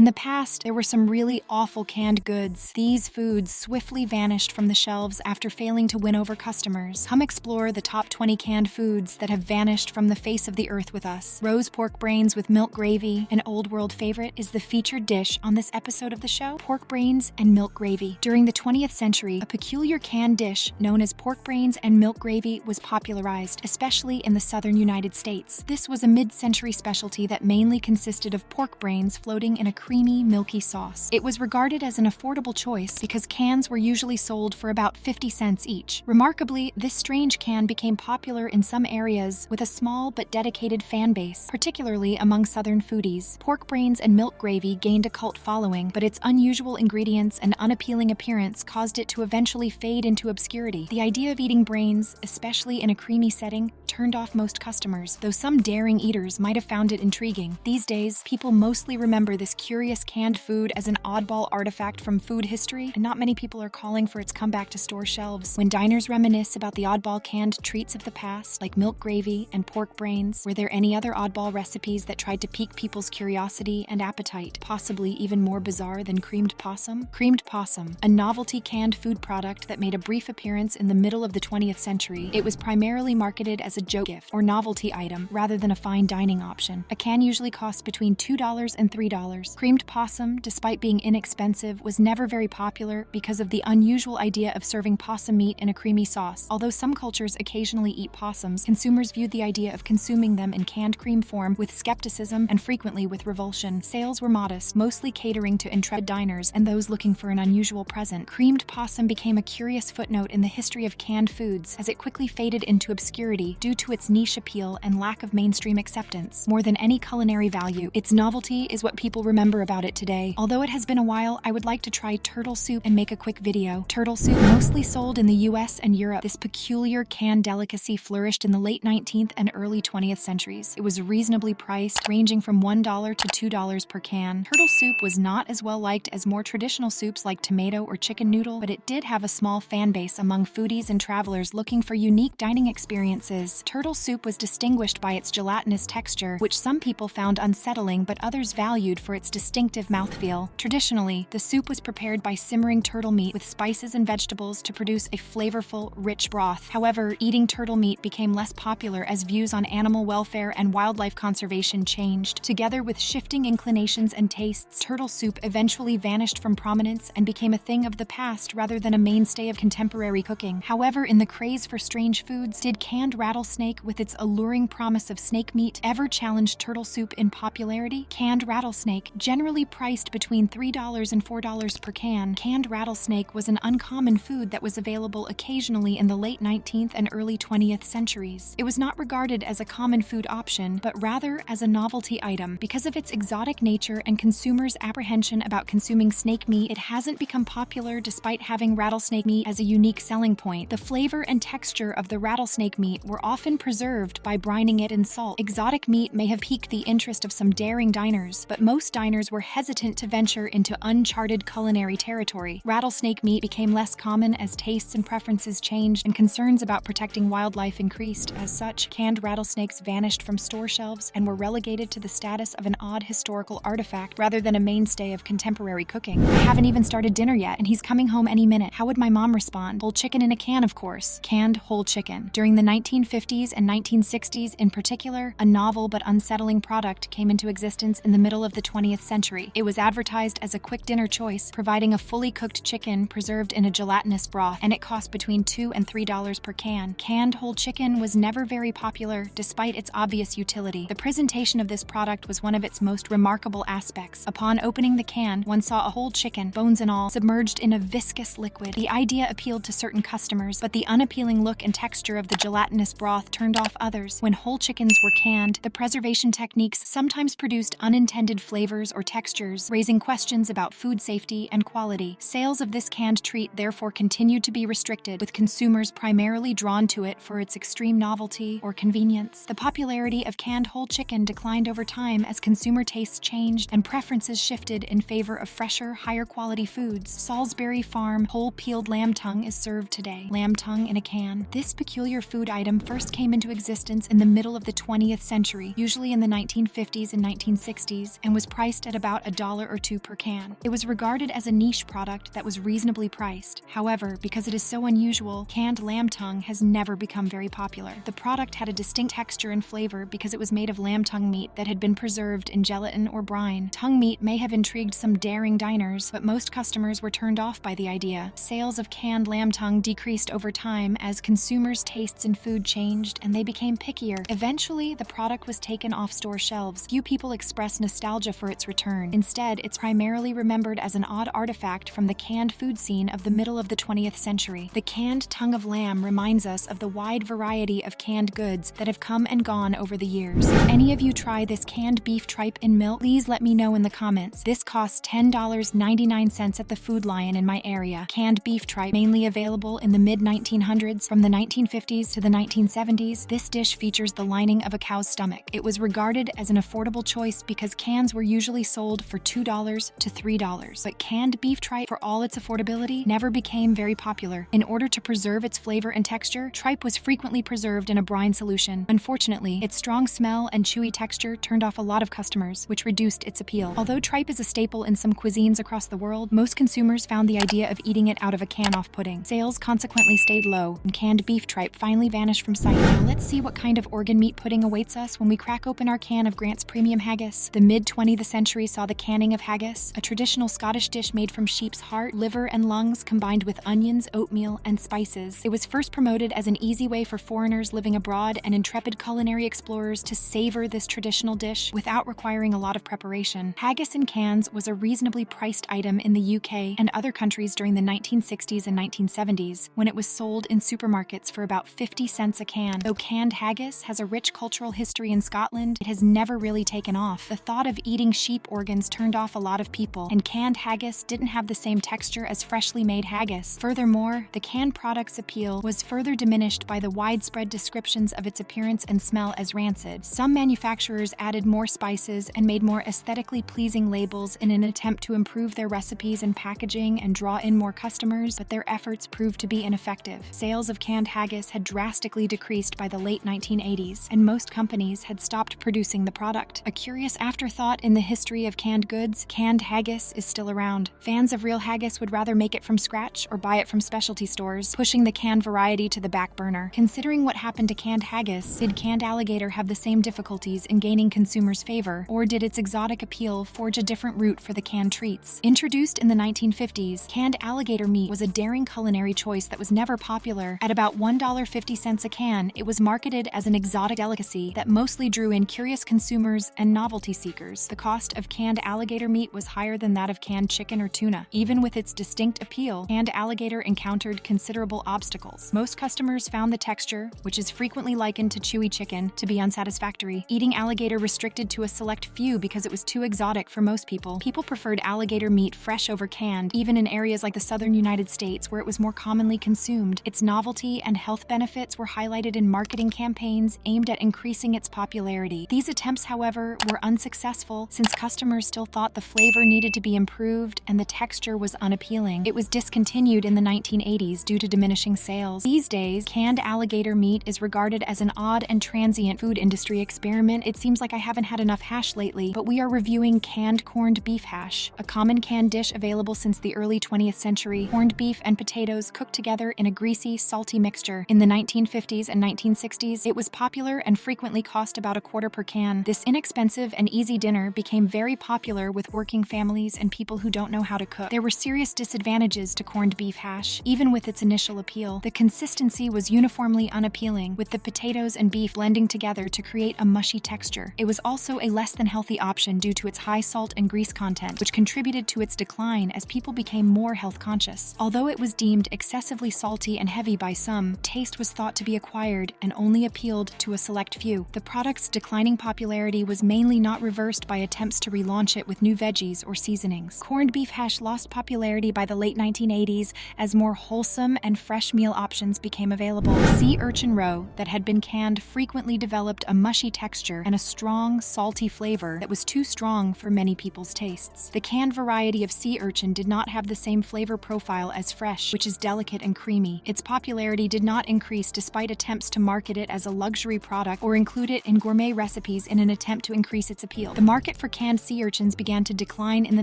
In the past, there were some really awful canned goods. These foods swiftly vanished from the shelves after failing to win over customers. Come explore the top 20 canned foods that have vanished from the face of the earth with us. Roast pork brains with milk gravy, an old world favorite, is the featured dish on this episode of the show. Pork brains and milk gravy. During the 20th century, a peculiar canned dish known as pork brains and milk gravy was popularized, especially in the southern United States. This was a mid-century specialty that mainly consisted of pork brains floating in a creamy, milky sauce. It was regarded as an affordable choice because cans were usually sold for about 50 cents each. Remarkably, this strange can became popular in some areas with a small but dedicated fan base, particularly among southern foodies. Pork brains and milk gravy gained a cult following, but its unusual ingredients and unappealing appearance caused it to eventually fade into obscurity. The idea of eating brains, especially in a creamy setting, turned off most customers, though some daring eaters might have found it intriguing. These days, people mostly remember this curious canned food as an oddball artifact from food history, and not many people are calling for its comeback to store shelves. When diners reminisce about the oddball canned treats of the past, like milk gravy and pork brains, were there any other oddball recipes that tried to pique people's curiosity and appetite, possibly even more bizarre than creamed possum? Creamed possum, a novelty canned food product that made a brief appearance in the middle of the 20th century. It was primarily marketed as a joke gift or novelty item rather than a fine dining option. A can usually costs between $2 and $3. Creamed possum, despite being inexpensive, was never very popular because of the unusual idea of serving possum meat in a creamy sauce. Although some cultures occasionally eat possums, consumers viewed the idea of consuming them in canned cream form with skepticism and frequently with revulsion. Sales were modest, mostly catering to intrepid diners and those looking for an unusual present. Creamed possum became a curious footnote in the history of canned foods as it quickly faded into obscurity due to its niche appeal and lack of mainstream acceptance. More than any culinary value, its novelty is what people remember about it today. Although it has been a while, I would like to try turtle soup and make a quick video. Turtle soup, mostly sold in the US and Europe, this peculiar canned delicacy flourished in the late 19th and early 20th centuries. It was reasonably priced, ranging from $1 to $2 per can. Turtle soup was not as well liked as more traditional soups like tomato or chicken noodle, but it did have a small fan base among foodies and travelers looking for unique dining experiences. Turtle soup was distinguished by its gelatinous texture, which some people found unsettling but others valued for its distinctive mouthfeel. Traditionally, the soup was prepared by simmering turtle meat with spices and vegetables to produce a flavorful, rich broth. However, eating turtle meat became less popular as views on animal welfare and wildlife conservation changed. Together with shifting inclinations and tastes, turtle soup eventually vanished from prominence and became a thing of the past rather than a mainstay of contemporary cooking. However, in the craze for strange foods, did canned rattlesnake with its alluring promise of snake meat ever challenge turtle soup in popularity? Canned rattlesnake, generally priced between $3 and $4 per can, canned rattlesnake was an uncommon food that was available occasionally in the late 19th and early 20th centuries. It was not regarded as a common food option, but rather as a novelty item. Because of its exotic nature and consumers' apprehension about consuming snake meat, it hasn't become popular despite having rattlesnake meat as a unique selling point. The flavor and texture of the rattlesnake meat were often preserved by brining it in salt. Exotic meat may have piqued the interest of some daring diners, but most diners were hesitant to venture into uncharted culinary territory. Rattlesnake meat became less common as tastes and preferences changed and concerns about protecting wildlife increased. As such, canned rattlesnakes vanished from store shelves and were relegated to the status of an odd historical artifact rather than a mainstay of contemporary cooking. I haven't even started dinner yet, and he's coming home any minute. How would my mom respond? Whole chicken in a can, of course. Canned whole chicken. During the 1950s and 1960s in particular, a novel but unsettling product came into existence in the middle of the 20th century. It was advertised as a quick dinner choice, providing a fully cooked chicken preserved in a gelatinous broth, and it cost between $2 and $3 per can. Canned whole chicken was never very popular, despite its obvious utility. The presentation of this product was one of its most remarkable aspects. Upon opening the can, one saw a whole chicken, bones and all, submerged in a viscous liquid. The idea appealed to certain customers, but the unappealing look and texture of the gelatinous broth turned off others. When whole chickens were canned, the preservation techniques sometimes produced unintended flavors or textures, raising questions about food safety and quality. Sales of this canned treat therefore continued to be restricted, with consumers primarily drawn to it for its extreme novelty or convenience. The popularity of canned whole chicken declined over time as consumer tastes changed and preferences shifted in favor of fresher, higher quality foods. Salisbury Farm whole peeled lamb tongue is served today. Lamb tongue in a can. This peculiar food item first came into existence in the middle of the 20th century, usually in the 1950s and 1960s, and was priced at about $1 or $2 per can. It was regarded as a niche product that was reasonably priced. However, because it is so unusual, canned lamb tongue has never become very popular. The product had a distinct texture and flavor because it was made of lamb tongue meat that had been preserved in gelatin or brine. Tongue meat may have intrigued some daring diners, but most customers were turned off by the idea. Sales of canned lamb tongue decreased over time as consumers' tastes in food changed and they became pickier. Eventually, the product was taken off store shelves. Few people express nostalgia for its return. Instead, it's primarily remembered as an odd artifact from the canned food scene of the middle of the 20th century. The canned tongue of lamb reminds us of the wide variety of canned goods that have come and gone over the years. If any of you try this canned beef tripe in milk, please let me know in the comments. This costs $10.99 at the Food Lion in my area. Canned beef tripe, mainly available in the mid-1900s. From the 1950s to the 1970s, this dish features the lining of a cow's stomach. It was regarded as an affordable choice because cans were usually sold for $2 to $3. But canned beef tripe, for all its affordability, never became very popular. In order to preserve its flavor and texture, tripe was frequently preserved in a brine solution. Unfortunately, its strong smell and chewy texture turned off a lot of customers, which reduced its appeal. Although tripe is a staple in some cuisines across the world, most consumers found the idea of eating it out of a can off-putting. Sales consequently stayed low, and canned beef tripe finally vanished from sight. Now let's see what kind of organ meat pudding awaits us when we crack open our can of Grant's Premium Haggis. The mid-20th century saw the canning of haggis, a traditional Scottish dish made from sheep's heart, liver, and lungs combined with onions, oatmeal, and spices. It was first promoted as an easy way for foreigners living abroad and intrepid culinary explorers to savor this traditional dish without requiring a lot of preparation. Haggis in cans was a reasonably priced item in the UK and other countries during the 1960s and 1970s, when it was sold in supermarkets for about 50 cents a can. Though canned haggis has a rich cultural history in Scotland, it has never really taken off. The thought of eating sheep organs turned off a lot of people, and canned haggis didn't have the same texture as freshly made haggis. Furthermore, the canned product's appeal was further diminished by the widespread descriptions of its appearance and smell as rancid. Some manufacturers added more spices and made more aesthetically pleasing labels in an attempt to improve their recipes and packaging and draw in more customers, but their efforts proved to be ineffective. Sales of canned haggis had drastically decreased by the late 1980s, and most companies had stopped producing the product. A curious afterthought in the history of canned goods, canned haggis is still around. Fans of real haggis would rather make it from scratch or buy it from specialty stores, pushing the canned variety to the back burner. Considering what happened to canned haggis, did canned alligator have the same difficulties in gaining consumers' favor, or did its exotic appeal forge a different route for the canned treats? Introduced in the 1950s, canned alligator meat was a daring culinary choice that was never popular. At about $1.50 a can, it was marketed as an exotic delicacy that mostly drew in curious consumers and novelty seekers. The cost of canned alligator meat was higher than that of canned chicken or tuna. Even with its distinct appeal, canned alligator encountered considerable obstacles. Most customers found the texture, which is frequently likened to chewy chicken, to be unsatisfactory. Eating alligator restricted to a select few because it was too exotic for most people. People preferred alligator meat fresh over canned, even in areas like the southern United States where it was more commonly consumed. Its novelty and health benefits were highlighted in marketing campaigns aimed at increasing its popularity. These attempts, however, were unsuccessful since customers still thought the flavor needed to be improved and the texture was unappealing. It was discontinued in the 1980s due to diminishing sales. These days, canned alligator meat is regarded as an odd and transient food industry experiment. It seems like I haven't had enough hash lately, but we are reviewing canned corned beef hash, a common canned dish available since the early 20th century. Corned beef and potatoes cooked together in a greasy, salty mixture. In the 1950s and 1960s, it was popular and frequently cost about $0.25 per can. This inexpensive and easy dinner became very popular with working families and people who don't know how to cook. There were serious disadvantages to corned beef hash, even with its initial appeal. The consistency was uniformly unappealing, with the potatoes and beef blending together to create a mushy texture. It was also a less than healthy option due to its high salt and grease content, which contributed to its decline as people became more health conscious. Although it was deemed excessively salty and heavy by some, taste was thought to be acquired and only appealed to a select few. The product's declining popularity was mainly not reversed by attempts to relaunch it with new veggies or seasonings. Corned beef hash lost popularity by the late 1980s as more wholesome and fresh meal options became available. Sea urchin roe that had been canned frequently developed a mushy texture and a strong, salty flavor that was too strong for many people's tastes. The canned variety of sea urchin did not have the same flavor profile as fresh, which is delicate and creamy. Its popularity did not increase despite attempts to market it as a luxury product or include it in gourmet recipes in an attempt to increase its appeal. The market for canned sea urchins began to decline in the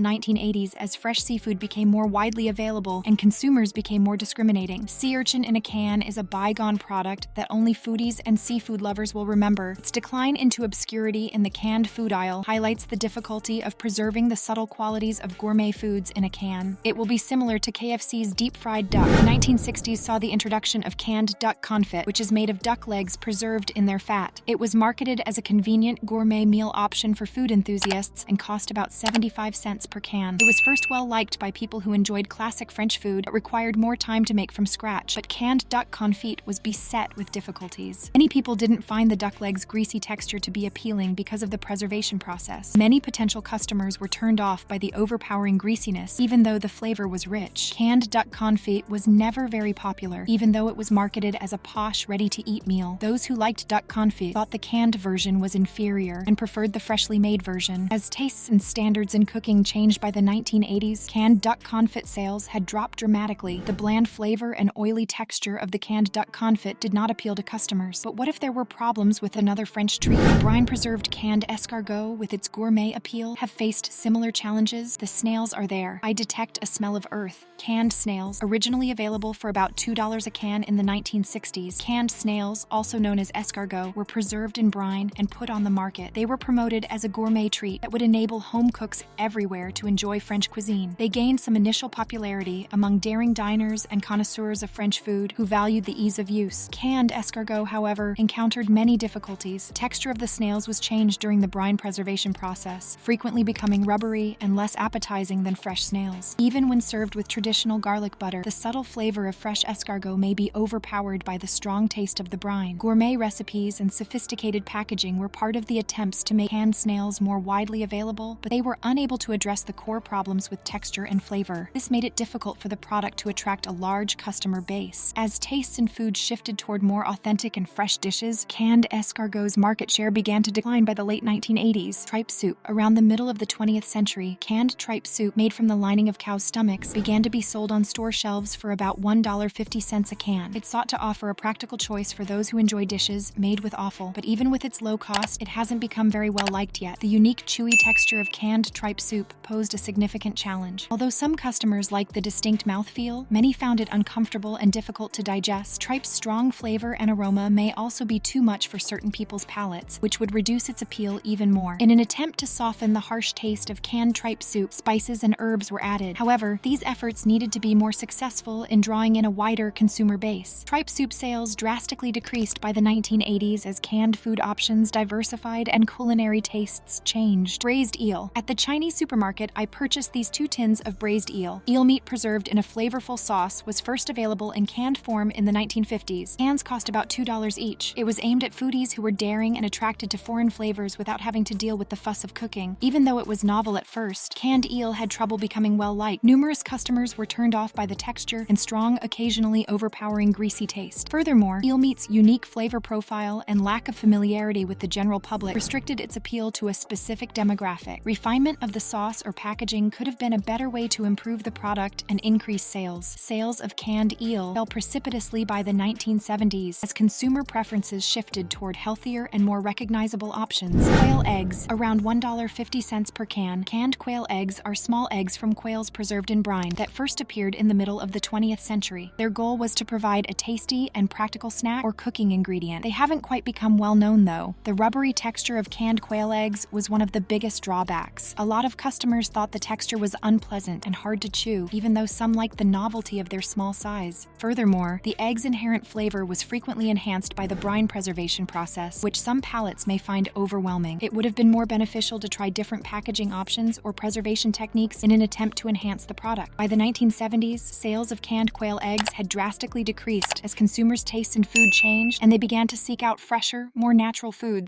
1980s as fresh seafood became more widely available and consumers became more discriminating. Sea urchin in a can is a bygone product that only foodies and seafood lovers will remember. Its decline into obscurity in the canned food aisle highlights the difficulty of preserving the subtle qualities of gourmet foods in a can. It will be similar to KFC's deep-fried duck. The 1960s saw the introduction of canned duck confit, which is made of duck legs preserved in their fat. It was marketed as a convenient gourmet meal option for food enthusiasts and cost about 75 cents per can. It was first well-liked by people who enjoyed classic French food but required more time to make from scratch, but canned duck confit was beset with difficulties. Many people didn't find the duck legs' greasy texture to be appealing because of the preservation process. Many potential customers were turned off by the overpowering greasiness, even though the flavor was rich. Canned duck confit was never very popular, even though it was marketed as a posh, ready-to-eat meal. Those who liked duck confit thought the canned version was inferior and preferred the freshly made version. As tastes and standards in cooking changed by the 1980s, canned duck confit sales had dropped dramatically. The bland flavor and oily texture of the canned duck confit did not appeal to customers. But what if there were problems with another French treat? Would brine-preserved canned escargot, with its gourmet appeal, have faced similar challenges? The snails are there. I detect a smell of earth. Canned snails, originally available for about $2 a can in the 1960s. Canned snails, also known as escargot, were preserved in brine and put on the market. They were promoted as a gourmet treat that would enable home cooks everywhere to enjoy French cuisine. They gained some initial popularity among daring diners and connoisseurs of French food who valued the ease of use. Canned escargot, however, encountered many difficulties. The texture of the snails was changed during the brine preservation process, frequently becoming rubbery and less appetizing than fresh snails. Even when served with traditional garlic butter, the subtle flavor of fresh escargot may be overpowered by the strong taste of the brine. Gourmet recipes and sophisticated packaging were part of the attempts to make canned snails more widely available, but they were unable to address the core problems with texture and flavor. This made it difficult for the product to attract a large customer base. As tastes in food shifted toward more authentic and fresh dishes, canned escargot's market share began to decline by the late 1980s. Tripe soup. Around the middle of the 20th century, canned tripe soup made from the lining of cows' stomachs began to be sold on store shelves for about $1.50 a can. It sought to offer a practical choice for those who enjoy dishes made with offal, but even with its low cost, it hasn't become very well liked yet. The unique chewy texture of canned tripe soup posed a significant challenge. Although some customers liked the distinct mouthfeel, many found it uncomfortable and difficult to digest. Tripe's strong flavor and aroma may also be too much for certain people's palates, which would reduce its appeal even more. In an attempt to soften the harsh taste of canned tripe soup, spices and herbs were added. However, these efforts needed to be more successful in drawing in a wider consumer base. Tripe soup sales drastically decreased by the 1980s as canned food options diversified and culinary tastes changed. Braised eel. At the Chinese supermarket, I purchased these 2 tins of braised eel. Eel meat preserved in a flavorful sauce was first available in canned form in the 1950s. Cans cost about $2 each. It was aimed at foodies who were daring and attracted to foreign flavors without having to deal with the fuss of cooking. Even though it was novel at first, canned eel had trouble becoming well-liked. Numerous customers were turned off by the texture and strong, occasionally overpowering greasy taste. Furthermore, eel meat's unique flavor profile and lack of familiarity with the general public restricted its appeal to a specific demographic. Refinement of the sauce or packaging could have been a better way to improve the product and increase sales. Sales of canned eel fell precipitously by the 1970s as consumer preferences shifted toward healthier and more recognizable options. Quail eggs. Around $1.50 per can, canned quail eggs are small eggs from quails preserved in brine that first appeared in the middle of the 20th century. Their goal was to provide a tasty and practical snack or cooking ingredient. They haven't quite become well known though. The rubbery texture of canned quail eggs was one of the biggest drawbacks. A lot of customers thought the texture was unpleasant and hard to chew, even though some liked the novelty of their small size. Furthermore, the egg's inherent flavor was frequently enhanced by the brine preservation process, which some palates may find overwhelming. It would have been more beneficial to try different packaging options or preservation techniques in an attempt to enhance the product. By the 1970s, sales of canned quail eggs had drastically decreased as consumers' tastes in food changed and they began to seek out fresher, more natural foods.